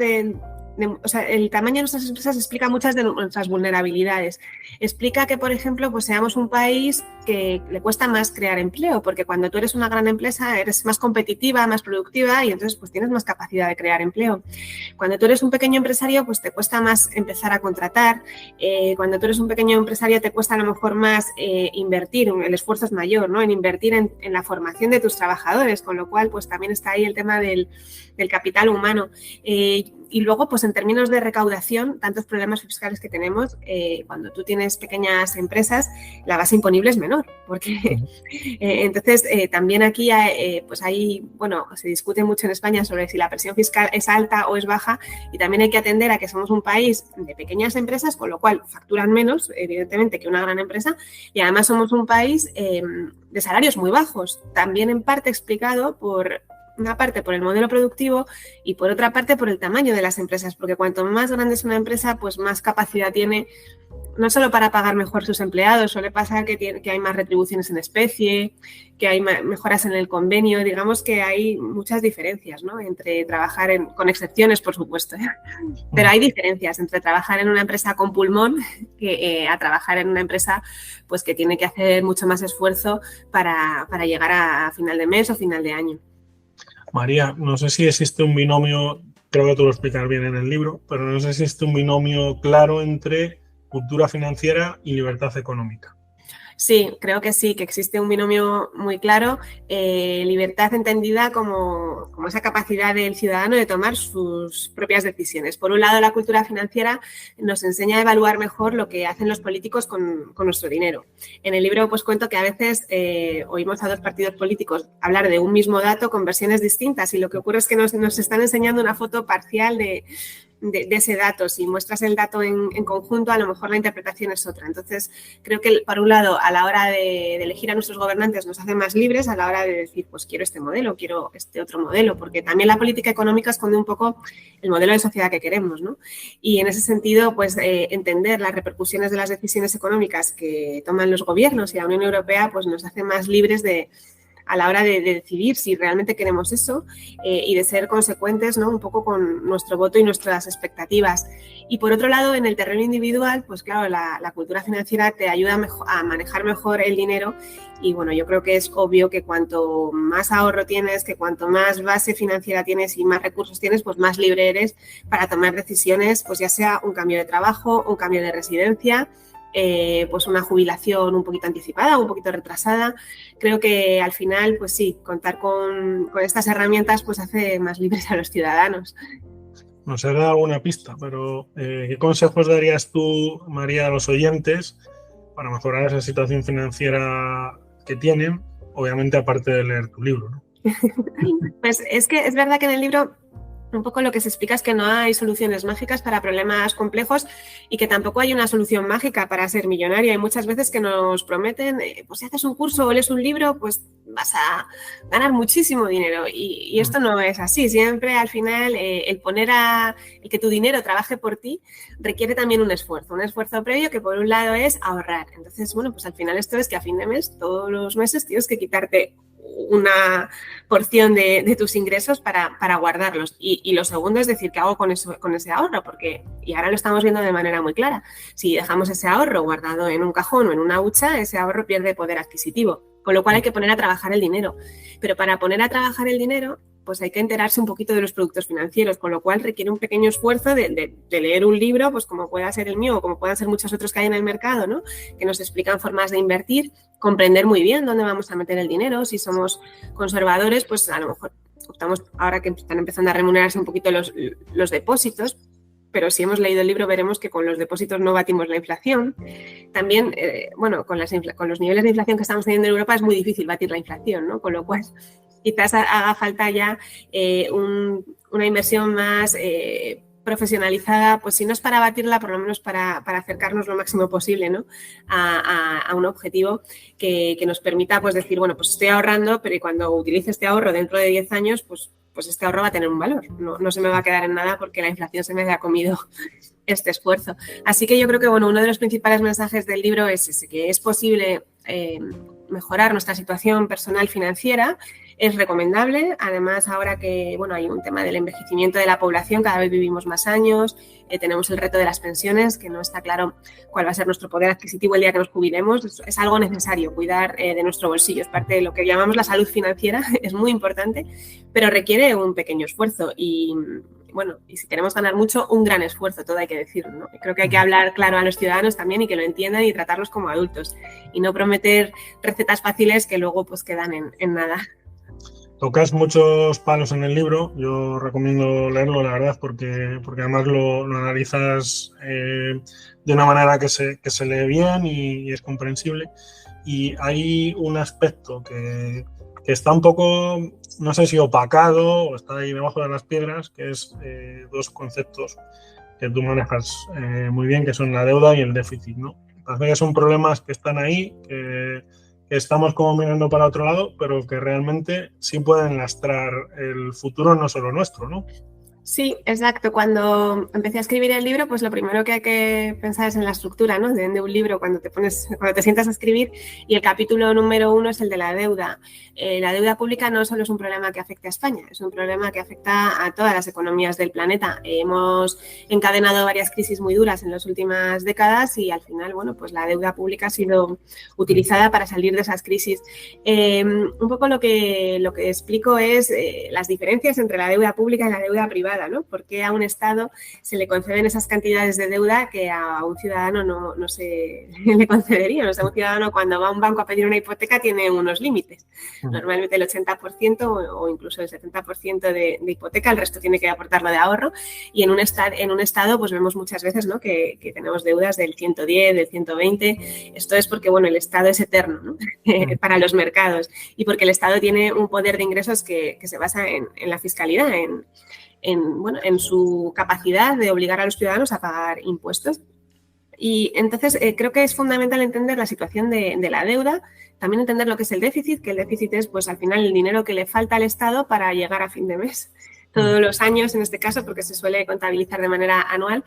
o sea, el tamaño de nuestras empresas explica muchas de nuestras vulnerabilidades. Explica que, por ejemplo, pues seamos un país que le cuesta más crear empleo, porque cuando tú eres una gran empresa eres más competitiva, más productiva y entonces pues tienes más capacidad de crear empleo. Cuando tú eres un pequeño empresario, pues te cuesta más empezar a contratar. Cuando tú eres un pequeño empresario te cuesta a lo mejor más invertir, el esfuerzo es mayor, ¿no? En invertir en la formación de tus trabajadores, con lo cual pues también está ahí el tema del capital humano. Y luego, pues en términos de recaudación, tantos problemas fiscales que tenemos, cuando tú tienes pequeñas empresas, la base imponible es menor, porque entonces también aquí se discute mucho en España sobre si la presión fiscal es alta o es baja y también hay que atender a que somos un país de pequeñas empresas, con lo cual facturan menos, evidentemente, que una gran empresa y además somos un país de salarios muy bajos, también en parte explicado por una parte por el modelo productivo y por otra parte por el tamaño de las empresas, porque cuanto más grande es una empresa, pues más capacidad tiene, no solo para pagar mejor sus empleados, suele pasar que hay más retribuciones en especie, que hay mejoras en el convenio, digamos que hay muchas diferencias, ¿no? Entre trabajar con excepciones, por supuesto, pero hay diferencias entre trabajar en una empresa con pulmón que a trabajar en una empresa pues que tiene que hacer mucho más esfuerzo para llegar a final de mes o final de año. María, no sé si existe un binomio, creo que tú lo explicas bien en el libro, pero no sé si existe un binomio claro entre cultura financiera y libertad económica. Sí, creo que sí, que existe un binomio muy claro, libertad entendida como esa capacidad del ciudadano de tomar sus propias decisiones. Por un lado, la cultura financiera nos enseña a evaluar mejor lo que hacen los políticos con nuestro dinero. En el libro pues cuento que a veces oímos a dos partidos políticos hablar de un mismo dato con versiones distintas y lo que ocurre es que nos están enseñando una foto parcial de ese dato. Si muestras el dato en conjunto, a lo mejor la interpretación es otra. Entonces, creo que, por un lado, a la hora de elegir a nuestros gobernantes nos hace más libres a la hora de decir, pues quiero este modelo, quiero este otro modelo, porque también la política económica esconde un poco el modelo de sociedad que queremos, ¿no? Y en ese sentido, pues entender las repercusiones de las decisiones económicas que toman los gobiernos y la Unión Europea, pues nos hace más libres a la hora de decidir si realmente queremos eso y de ser consecuentes, ¿no? Un poco con nuestro voto y nuestras expectativas. Y por otro lado, en el terreno individual, pues claro, la cultura financiera te ayuda a manejar mejor el dinero y bueno, yo creo que es obvio que cuanto más ahorro tienes, que cuanto más base financiera tienes y más recursos tienes, pues más libre eres para tomar decisiones, pues ya sea un cambio de trabajo, un cambio de residencia, pues una jubilación un poquito anticipada, un poquito retrasada. Creo que al final, pues sí, contar con estas herramientas pues hace más libres a los ciudadanos. Nos has dado alguna pista, pero ¿qué consejos darías tú, María, a los oyentes para mejorar esa situación financiera que tienen? Obviamente, aparte de leer tu libro, ¿no? Pues es que es verdad que en el libro un poco lo que se explica es que no hay soluciones mágicas para problemas complejos y que tampoco hay una solución mágica para ser millonario. Hay muchas veces que nos prometen, pues si haces un curso o lees un libro, pues vas a ganar muchísimo dinero. Y esto no es así. Siempre al final el que tu dinero trabaje por ti requiere también un esfuerzo previo que por un lado es ahorrar. Entonces, bueno, pues al final esto es que a fin de mes, todos los meses tienes que quitarte una porción de tus ingresos para guardarlos. Y lo segundo es decir, ¿qué hago con ese ahorro? Porque, y ahora lo estamos viendo de manera muy clara, si dejamos ese ahorro guardado en un cajón o en una hucha, ese ahorro pierde poder adquisitivo, con lo cual hay que poner a trabajar el dinero. Pero para poner a trabajar el dinero, pues hay que enterarse un poquito de los productos financieros, con lo cual requiere un pequeño esfuerzo de leer un libro, pues como pueda ser el mío o como puedan ser muchos otros que hay en el mercado, ¿no? Que nos explican formas de invertir, comprender muy bien dónde vamos a meter el dinero. Si somos conservadores, pues a lo mejor optamos, ahora que están empezando a remunerarse un poquito los depósitos, pero si hemos leído el libro veremos que con los depósitos no batimos la inflación. También, con los niveles de inflación que estamos teniendo en Europa es muy difícil batir la inflación, ¿no? Con lo cual quizás haga falta ya una inversión más profesionalizada, pues si no es para batirla, por lo menos para acercarnos lo máximo posible, ¿no? a un objetivo que nos permita pues decir, bueno, pues estoy ahorrando, pero cuando utilice este ahorro dentro de 10 años, pues este ahorro va a tener un valor. No se me va a quedar en nada porque la inflación se me haya comido este esfuerzo. Así que yo creo que uno de los principales mensajes del libro es ese, que es posible mejorar nuestra situación personal financiera. Es recomendable, además ahora que hay un tema del envejecimiento de la población, cada vez vivimos más años, tenemos el reto de las pensiones, que no está claro cuál va a ser nuestro poder adquisitivo el día que nos jubilemos. Es algo necesario cuidar de nuestro bolsillo, es parte de lo que llamamos la salud financiera, es muy importante, pero requiere un pequeño esfuerzo y si queremos ganar mucho, un gran esfuerzo, todo hay que decirlo, ¿no? Creo que hay que hablar claro a los ciudadanos también y que lo entiendan y tratarlos como adultos y no prometer recetas fáciles que luego pues quedan en nada. Tocas muchos palos en el libro, yo recomiendo leerlo, la verdad, porque además lo analizas de una manera que se lee bien y es comprensible. Y hay un aspecto que está un poco, no sé si opacado o está ahí debajo de las piedras, que es dos conceptos que tú manejas muy bien, que son la deuda y el déficit, ¿no? Parece que son problemas que están ahí, que estamos como mirando para otro lado, pero que realmente sí pueden lastrar el futuro no solo nuestro, ¿no? Sí, exacto. Cuando empecé a escribir el libro, pues lo primero que hay que pensar es en la estructura, ¿no? de un libro cuando te sientas a escribir, y el capítulo número 1 es el de la deuda. La deuda pública no solo es un problema que afecta a España, es un problema que afecta a todas las economías del planeta. Hemos encadenado varias crisis muy duras en las últimas décadas y al final, pues la deuda pública ha sido utilizada para salir de esas crisis. Un poco lo que explico es las diferencias entre la deuda pública y la deuda privada, ¿no? Porque a un Estado se le conceden esas cantidades de deuda que a un ciudadano no se le concederían. O sea, un ciudadano cuando va a un banco a pedir una hipoteca tiene unos límites. Normalmente el 80% o incluso el 70% de hipoteca, el resto tiene que aportarlo de ahorro. Y en un Estado pues vemos muchas veces, ¿no? que tenemos deudas del 110, del 120. Esto es porque el Estado es eterno, ¿no? Para los mercados y porque el Estado tiene un poder de ingresos que se basa en la fiscalidad, en su capacidad de obligar a los ciudadanos a pagar impuestos. Y entonces creo que es fundamental entender la situación de la deuda, también entender lo que es el déficit, que el déficit es pues al final el dinero que le falta al Estado para llegar a fin de mes, todos los años en este caso, porque se suele contabilizar de manera anual,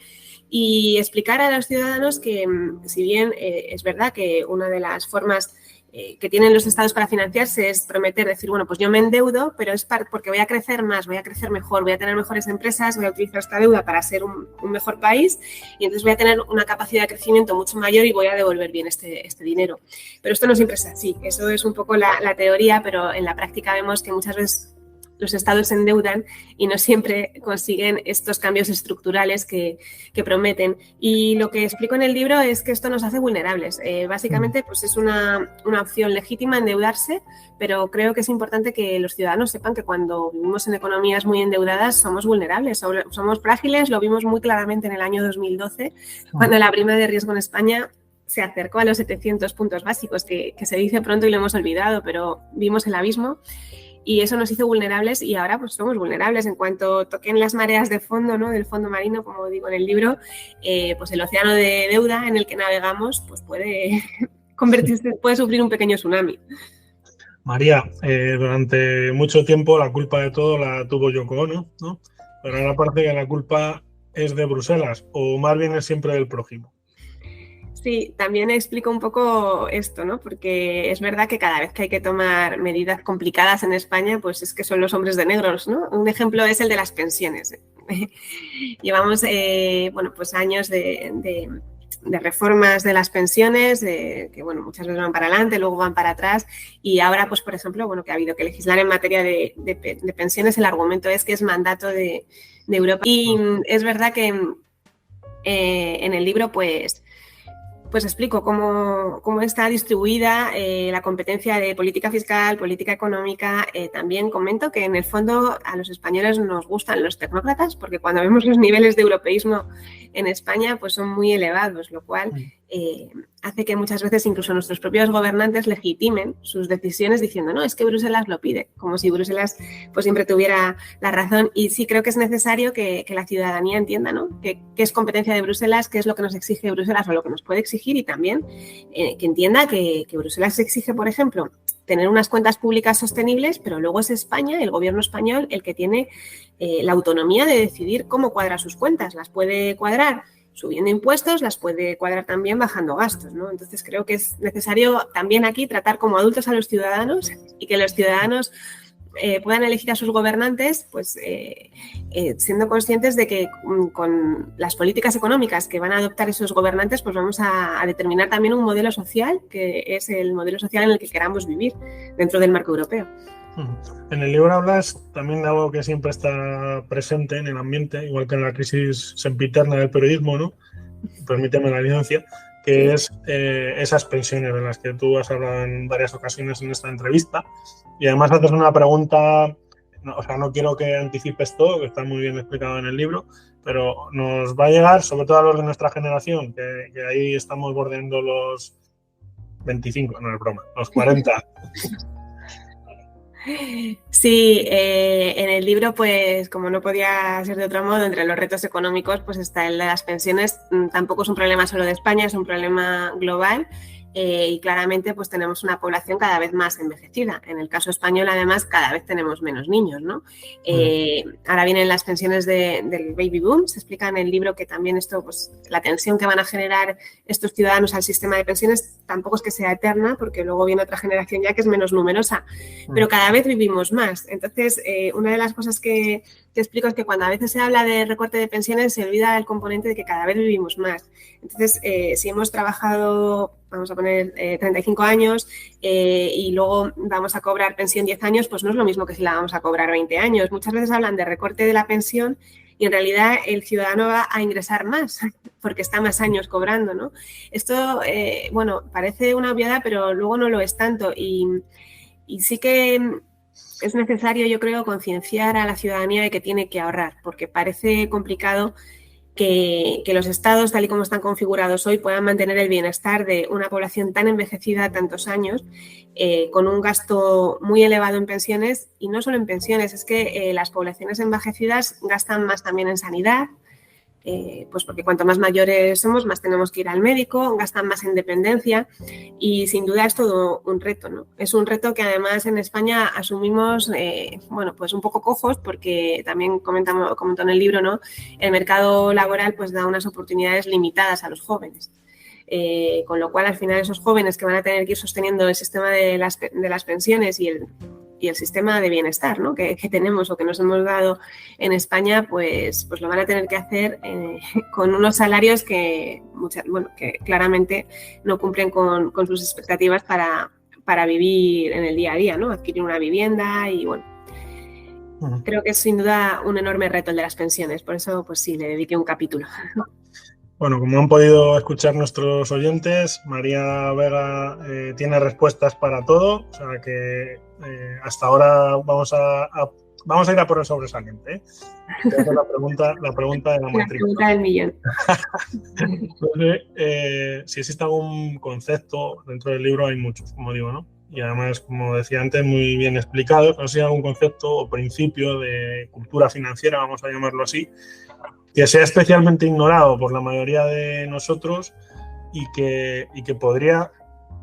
y explicar a los ciudadanos que si bien es verdad que una de las formas que tienen los estados para financiarse es prometer, decir, pues yo me endeudo, pero es porque voy a crecer más, voy a crecer mejor, voy a tener mejores empresas, voy a utilizar esta deuda para ser un mejor país y entonces voy a tener una capacidad de crecimiento mucho mayor y voy a devolver bien este dinero. Pero esto no siempre es así, eso es un poco la teoría, pero en la práctica vemos que muchas veces los estados se endeudan y no siempre consiguen estos cambios estructurales que prometen. Y lo que explico en el libro es que esto nos hace vulnerables. Básicamente, pues es una opción legítima endeudarse, pero creo que es importante que los ciudadanos sepan que cuando vivimos en economías muy endeudadas somos vulnerables, somos frágiles. Lo vimos muy claramente en el año 2012, cuando la prima de riesgo en España se acercó a los 700 puntos básicos, que se dice pronto y lo hemos olvidado, pero vimos el abismo. y eso nos hizo vulnerables y ahora pues somos vulnerables. En cuanto toquen las mareas de fondo, ¿no? Del fondo marino, como digo en el libro, pues el océano de deuda en el que navegamos pues puede sufrir un pequeño tsunami. María, durante mucho tiempo la culpa de todo la tuvo Yoko Ono, ¿no? Pero ahora parece que la culpa es de Bruselas, o más bien es siempre del prójimo. Sí, también explico un poco esto, ¿no? Porque es verdad que cada vez que hay que tomar medidas complicadas en España, pues es que son los hombres de negros, ¿no? Un ejemplo es el de las pensiones. Llevamos, pues años de reformas de las pensiones, que, bueno, muchas veces van para adelante, luego van para atrás, y ahora, pues, por ejemplo, bueno, que ha habido que legislar en materia de pensiones, el argumento es que es mandato de Europa. Y es verdad que en el libro, pues explico cómo está distribuida la competencia de política fiscal, política económica. También comento que en el fondo a los españoles nos gustan los tecnócratas porque cuando vemos los niveles de europeísmo en España pues son muy elevados, lo cual hace que muchas veces incluso nuestros propios gobernantes legitimen sus decisiones diciendo no, es que Bruselas lo pide, como si Bruselas pues siempre tuviera la razón. Y sí creo que es necesario que la ciudadanía entienda, ¿no? qué es competencia de Bruselas, qué es lo que nos exige Bruselas o lo que nos puede exigir, y también que entienda que Bruselas exige, por ejemplo, tener unas cuentas públicas sostenibles, pero luego es España, el gobierno español, el que tiene la autonomía de decidir cómo cuadra sus cuentas. Las puede cuadrar subiendo impuestos, las puede cuadrar también bajando gastos, ¿no? Entonces creo que es necesario también aquí tratar como adultos a los ciudadanos y que los ciudadanos puedan elegir a sus gobernantes, pues siendo conscientes de que con las políticas económicas que van a adoptar esos gobernantes, pues vamos a determinar también un modelo social que es el modelo social en el que queramos vivir dentro del marco europeo. En el libro hablas también de algo que siempre está presente en el ambiente, igual que en la crisis sempiterna del periodismo, ¿no? Permíteme la licencia, que es esas pensiones de las que tú has hablado en varias ocasiones en esta entrevista. Y además haces una pregunta, no quiero que anticipes todo, que está muy bien explicado en el libro, pero nos va a llegar, sobre todo a los de nuestra generación, que ahí estamos bordeando los 25, no es broma, los 40. Sí, en el libro, pues como no podía ser de otro modo, entre los retos económicos, pues está el de las pensiones. Tampoco es un problema solo de España, es un problema global. Y claramente pues tenemos una población cada vez más envejecida. En el caso español, además, cada vez tenemos menos niños, ¿no? Ahora vienen las pensiones del baby boom. Se explica en el libro que también esto, pues la tensión que van a generar estos ciudadanos al sistema de pensiones tampoco es que sea eterna, porque luego viene otra generación ya que es menos numerosa, pero cada vez vivimos más. Entonces, una de las cosas que explico es que cuando a veces se habla de recorte de pensiones se olvida el componente de que cada vez vivimos más. Entonces, si hemos trabajado, vamos a poner 35 años y luego vamos a cobrar pensión 10 años, pues no es lo mismo que si la vamos a cobrar 20 años. Muchas veces hablan de recorte de la pensión y en realidad el ciudadano va a ingresar más porque está más años cobrando, ¿no? Esto, parece una obviedad, pero luego no lo es tanto y sí que es necesario, yo creo, concienciar a la ciudadanía de que tiene que ahorrar, porque parece complicado que los estados, tal y como están configurados hoy, puedan mantener el bienestar de una población tan envejecida tantos años, con un gasto muy elevado en pensiones, y no solo en pensiones, es que las poblaciones envejecidas gastan más también en sanidad, pues porque cuanto más mayores somos, más tenemos que ir al médico, gastan más en dependencia y sin duda es todo un reto, ¿no? Es un reto que además en España asumimos, pues un poco cojos porque también comentó en el libro, ¿no? El mercado laboral pues da unas oportunidades limitadas a los jóvenes. Con lo cual al final esos jóvenes que van a tener que ir sosteniendo el sistema de las pensiones y el sistema de bienestar, ¿no? que tenemos o que nos hemos dado en España, pues lo van a tener que hacer con unos salarios que claramente no cumplen con sus expectativas para vivir en el día a día, ¿no? Adquirir una vivienda y creo que es sin duda un enorme reto el de las pensiones, por eso pues sí, le dediqué un capítulo. Bueno, como han podido escuchar nuestros oyentes, María Vega tiene respuestas para todo, o sea que hasta ahora vamos a ir a por el sobresaliente, ¿eh? Esa es la pregunta de la matrícula. La pregunta del millón. Entonces, si existe algún concepto dentro del libro, hay muchos, como digo, ¿no? y además, como decía antes, muy bien explicados. No sé si hay algún concepto o principio de cultura financiera, vamos a llamarlo así, que sea especialmente ignorado por la mayoría de nosotros y que podría,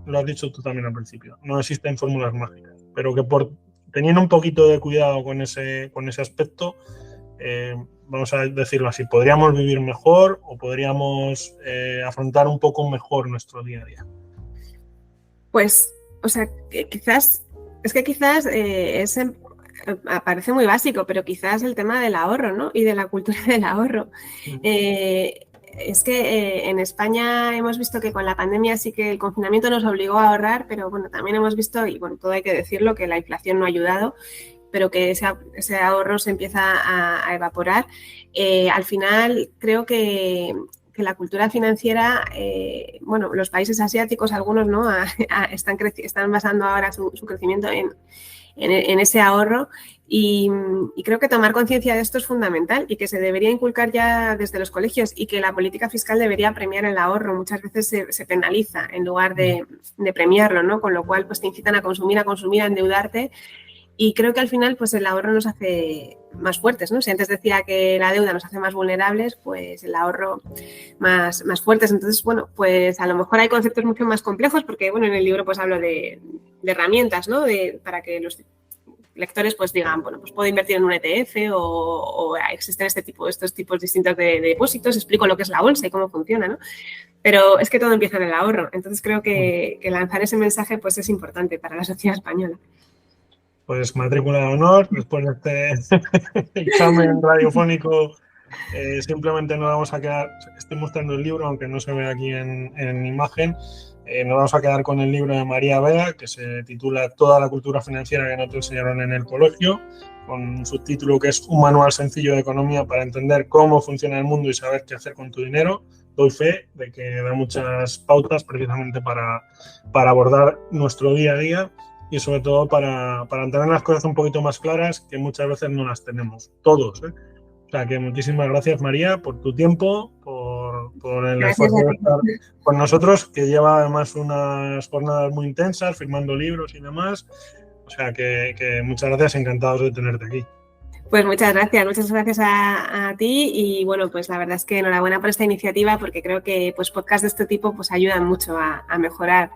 lo has dicho tú también al principio, no existen fórmulas mágicas, pero que teniendo un poquito de cuidado con ese aspecto, vamos a decirlo así, podríamos vivir mejor o podríamos afrontar un poco mejor nuestro día a día. Pues, o sea, quizás parece muy básico, pero quizás el tema del ahorro, ¿no? Y de la cultura del ahorro. Es que en España hemos visto que con la pandemia sí que el confinamiento nos obligó a ahorrar, pero bueno, también hemos visto, y bueno, todo hay que decirlo, que la inflación no ha ayudado, pero que ese ahorro se empieza a evaporar. Al final, creo que la cultura financiera, bueno, los países asiáticos, algunos, ¿no? Están basando ahora su crecimiento en ese ahorro y creo que tomar conciencia de esto es fundamental y que se debería inculcar ya desde los colegios y que la política fiscal debería premiar el ahorro. Muchas veces se penaliza en lugar de premiarlo, ¿no? Con lo cual pues te incitan a consumir, a endeudarte. Y creo que al final pues el ahorro nos hace más fuertes, ¿no? Si antes decía que la deuda nos hace más vulnerables, pues el ahorro más fuertes. Entonces, bueno, pues a lo mejor hay conceptos mucho más complejos porque, bueno, en el libro pues hablo de herramientas, ¿no? Para que los lectores pues digan, bueno, pues puedo invertir en un ETF o existen estos tipos distintos de depósitos, explico lo que es la bolsa y cómo funciona, ¿no? Pero es que todo empieza en el ahorro. Entonces creo que lanzar ese mensaje pues es importante para la sociedad española. Pues matrícula de honor, después de este examen radiofónico, simplemente nos vamos a quedar, estoy mostrando el libro, aunque no se ve aquí en imagen, nos vamos a quedar con el libro de María Vega, que se titula Toda la cultura financiera que no te enseñaron en el colegio, con un subtítulo que es Un manual sencillo de economía para entender cómo funciona el mundo y saber qué hacer con tu dinero. Doy fe de que da muchas pautas precisamente para abordar nuestro día a día y sobre todo para tener las cosas un poquito más claras, que muchas veces no las tenemos, todos, ¿eh? O sea que muchísimas gracias, María, por tu tiempo, por el esfuerzo de estar con nosotros, que lleva además unas jornadas muy intensas, firmando libros y demás. O sea que muchas gracias, encantados de tenerte aquí. Pues muchas gracias a ti y bueno, pues la verdad es que enhorabuena por esta iniciativa porque creo que pues podcasts de este tipo pues ayudan mucho a mejorar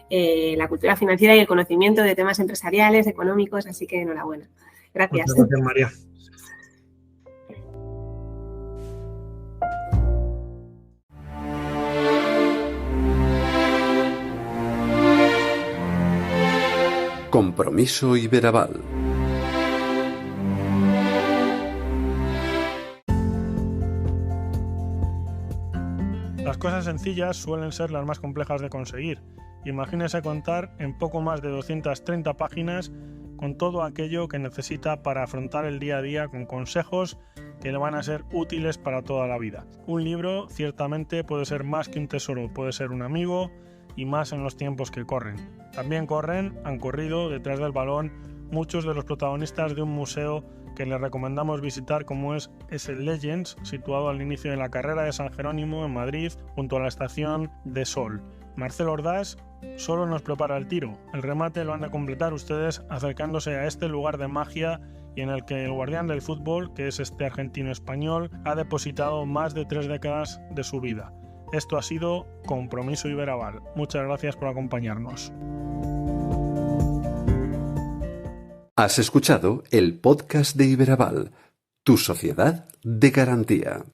la cultura financiera y el conocimiento de temas empresariales, económicos, así que enhorabuena. Gracias. Muchas gracias, María. Compromiso Iberaval. Las cosas sencillas suelen ser las más complejas de conseguir. Imagínese contar en poco más de 230 páginas con todo aquello que necesita para afrontar el día a día con consejos que le van a ser útiles para toda la vida. Un libro ciertamente puede ser más que un tesoro, puede ser un amigo y más en los tiempos que corren. También han corrido detrás del balón muchos de los protagonistas de un museo que les recomendamos visitar como es el Legends, situado al inicio de la carrera de San Jerónimo en Madrid, junto a la estación de Sol. Marcelo Ordaz solo nos prepara el tiro. El remate lo han de completar ustedes acercándose a este lugar de magia y en el que el guardián del fútbol, que es este argentino español, ha depositado más de 3 décadas de su vida. Esto ha sido Compromiso Iberaval. Muchas gracias por acompañarnos. Has escuchado el podcast de Iberaval, tu sociedad de garantía.